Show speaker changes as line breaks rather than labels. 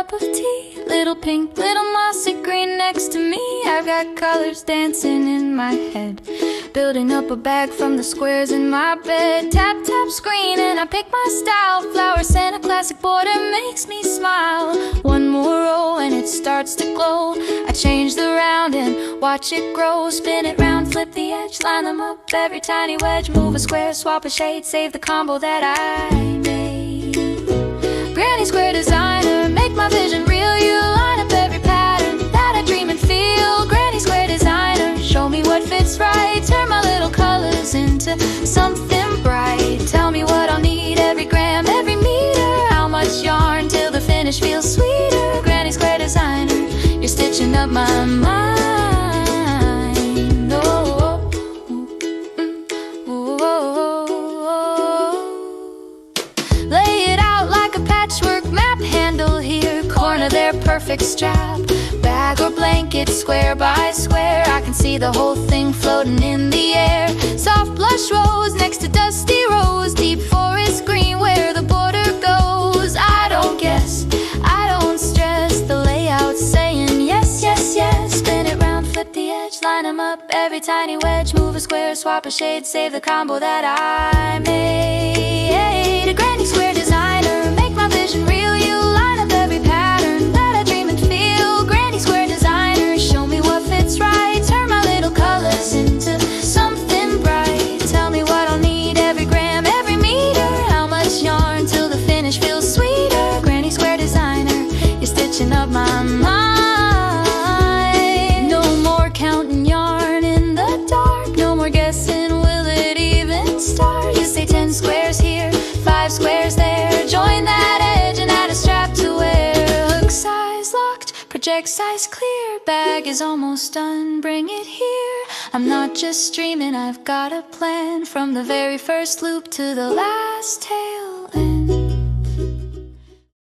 cup of tea. Little pink, little mossy green next to me. I've got colors dancing in my head, building up a bag from the squares in my bed. Tap, tap, screen, and I pick my style. Flowers and a classic border makes me smile. One more row and it starts to glow. I change the round and watch it grow. Spin it round, flip the edge, line them up, every tiny wedge. Move a square, swap a shade, save the combo that I made. Granny Square Designer, make my vision real. You line up every pattern that I dream and feel. Granny Square Designer, show me what fits right. Turn my little colors into something bright. Tell me what I'll need, every gram, every meter. How much yarn till the finish feels sweeter. Granny Square Designer, you're stitching up my mind. Their perfect strap, bag or blanket, square by square. I can see the whole thing floating in the air. Soft blush rose next to dusty rose, deep forest green where the border goes. I don't guess, I don't stress, the layout's saying yes, yes, yes. Spin it round, flip the edge, line them up, every tiny wedge. Move a square, swap a shade, save the combo that I made. A Granny Square Designer, make my vision real. You line up every pattern that I dream and feel. Granny Square Designer, show me what fits right. Turn my little colors into something bright. Tell me what I'll need, every gram, every meter. How much yarn till the finish feels sweeter. Granny Square Designer, you're stitching up my mind. No more counting yarn in the dark, no more guessing, will it even start? You say 10 squares here, 5 squares there. Join that edge and add a strap to wear. Hook size locked, project size clear. Bag is almost done, bring it here. I'm not just dreaming, I've got a plan. From the very first loop to the last tail.